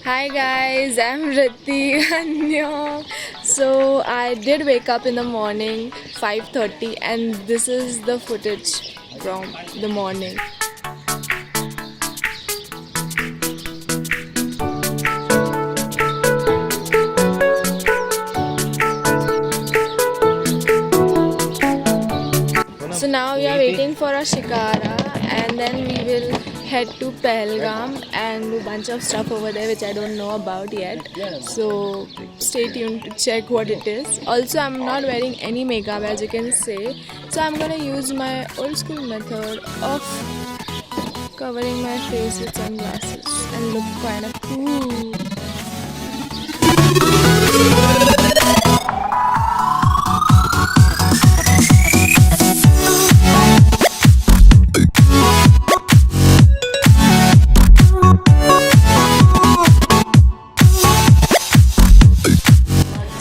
Hi guys, I'm Vritti. Annyeong. So I did wake up in the morning 5:30 and this is the footage from the morning. So now we are waiting for a shikara and then we will head to Pahalgam and do a bunch of stuff over there which I don't know about yet. So stay tuned to check what it is. Also, I'm not wearing any makeup as you can say. So I'm gonna use my old school method of covering my face with sunglasses and look kind of cool.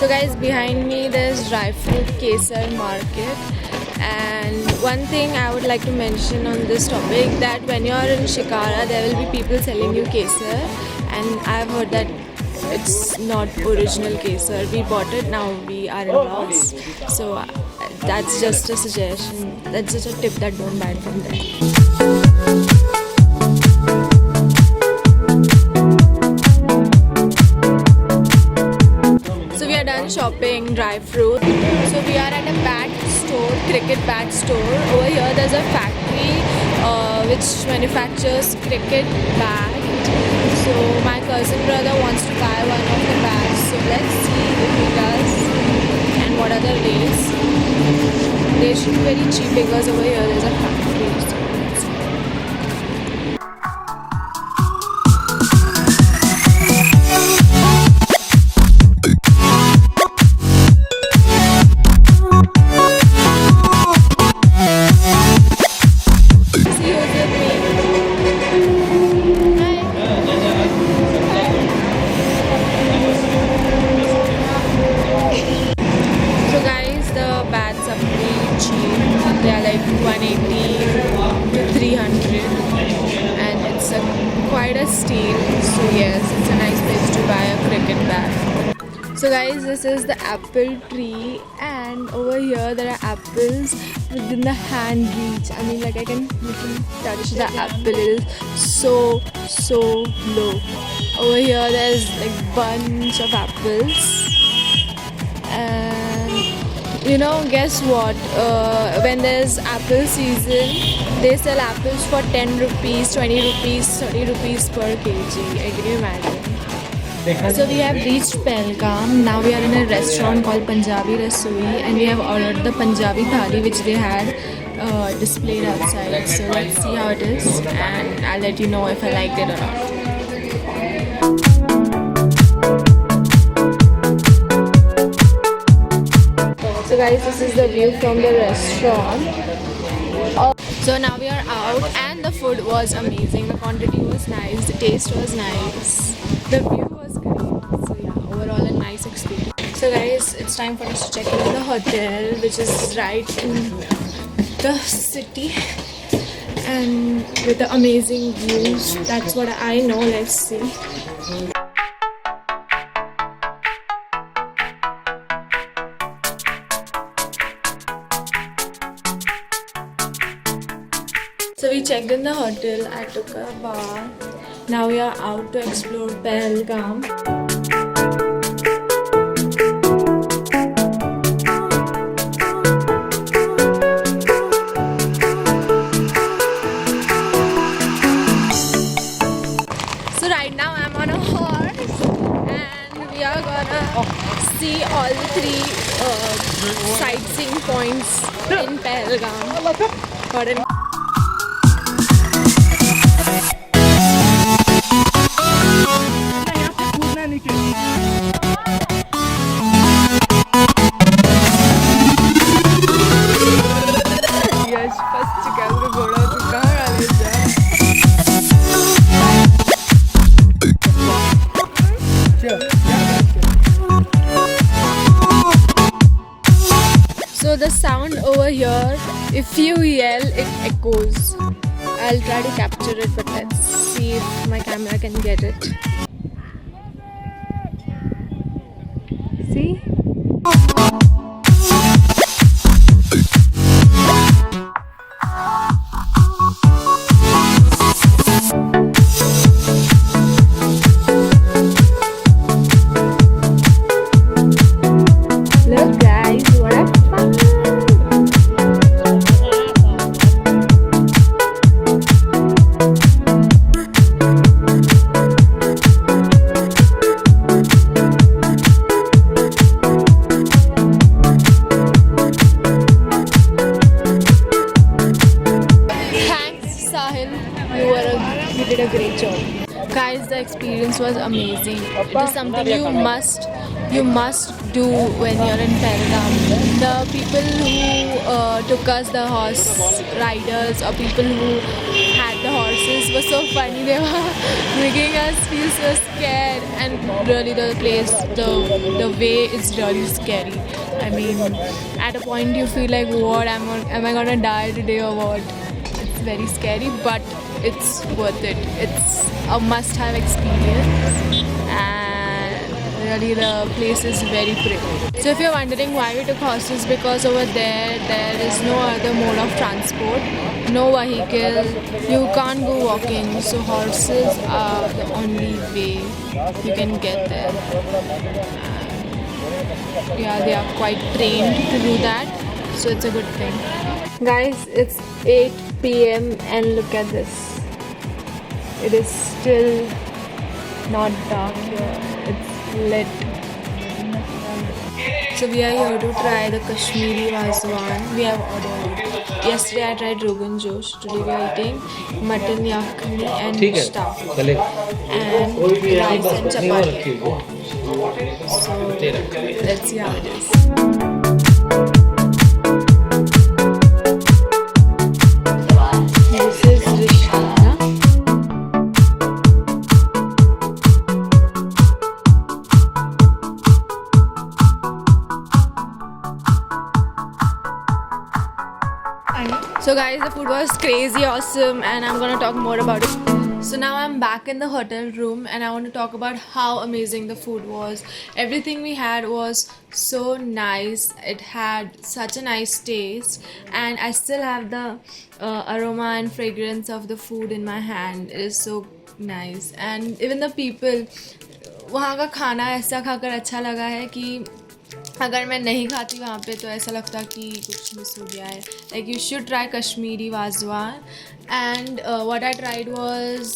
So guys, behind me there's dry fruit kesar market, and one thing I would like to mention on this topic that when you're in Shikara there will be people selling you kesar, and I've heard that it's not original kesar. We bought it, now we are in loss. So that's just a suggestion, that's just a tip that don't buy it from there. So we are done shopping dry fruit. So we are at a bat store, cricket bat store. Over here there's a factory which manufactures cricket bat. So my cousin brother wants to buy one of the bats. So let's see if he does and what are the rates. They should be very cheap because over here there's a factory. So let's see. They are like 180 to 300 and it's quite a steal. So yes, it's a nice place to buy a cricket bat. So guys, this is the apple tree and over here there are apples within the hand reach. I mean like you can touch the apple. It is so low. Over here there's like bunch of apples. And you know, guess what? When there's apple season, they sell apples for 10 rupees, 20 rupees, 30 rupees per kg. Can you imagine? So we have reached Pahalgam. Now we are in a restaurant called Punjabi Rasoi and we have ordered the Punjabi thali which they had displayed outside. So let's see how it is and I'll let you know if I liked it or not. So guys, this is the view from the restaurant. So now we are out and the food was amazing. The quantity was nice, the taste was nice, the view was great. So yeah, overall a nice experience. So guys, it's time for us to check in the hotel which is right in the city and with the amazing views. That's what I know. Let's see. So we checked in the hotel, I took a bath. Now we are out to explore Pahalgam. So right now I'm on a horse and we are gonna see all the three sightseeing points in Pahalgam. So the sound over here, if you yell, it echoes. I'll try to capture it, but let's see if my camera can get it. experience was amazing. It is something you must do when you're in Pahalgam. The people who took us, the horse riders or people who had the horses were so funny. They were making us feel so scared, and really the place, the way is really scary. I mean, at a point you feel like, what am I gonna die today or what? It's very scary, but it's worth it. It's a must-have experience, and really the place is very pretty. So if you're wondering why we took horses, because over there is no other mode of transport, no vehicle, you can't go walking. So horses are the only way you can get there. Yeah, they are quite trained to do that, so it's a good thing. Guys, it's 8 p.m. and look at this. It is still not dark here. It's lit. So we are here to try the Kashmiri Wazwan. We have ordered. Yesterday I tried Rogan Josh. Today we are eating mutton yakhni and stuff. And rice and chapati. So let's see how it is. So guys, the food was crazy awesome, and I'm gonna talk more about it. So now I'm back in the hotel room and I want to talk about how amazing the food was. Everything we had was so nice. It had such a nice taste, and I still have the aroma and fragrance of the food in my hand. It is so nice, and even the people, वहाँ का खाना ऐसा खाकर अच्छा लगा है कि अगर मैं नहीं खाती वहाँ पे तो ऐसा लगता कि कुछ मिस हो गया है. Like you should try Kashmiri Wazwan, and what I tried was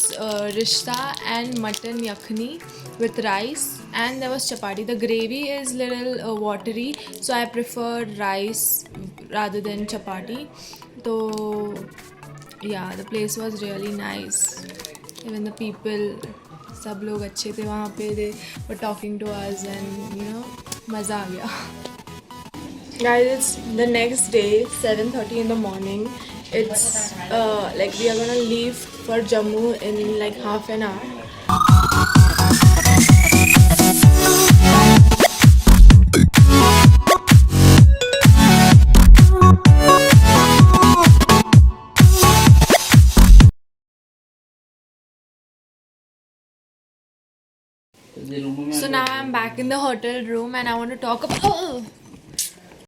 rishta and mutton yakhni with rice, and there was chapati. The gravy is little watery, so I prefer rice rather than chapati. So yeah, the place was really nice. Even the people, सब लोग अच्छे थे वहाँ पे. They were talking to us, and you know, मज़ा आ गया. Guys, it's the next day, 7:30 in the morning. It's like we are gonna leave for Jammu in like half an hour. So now I'm back in the hotel room and I want to talk about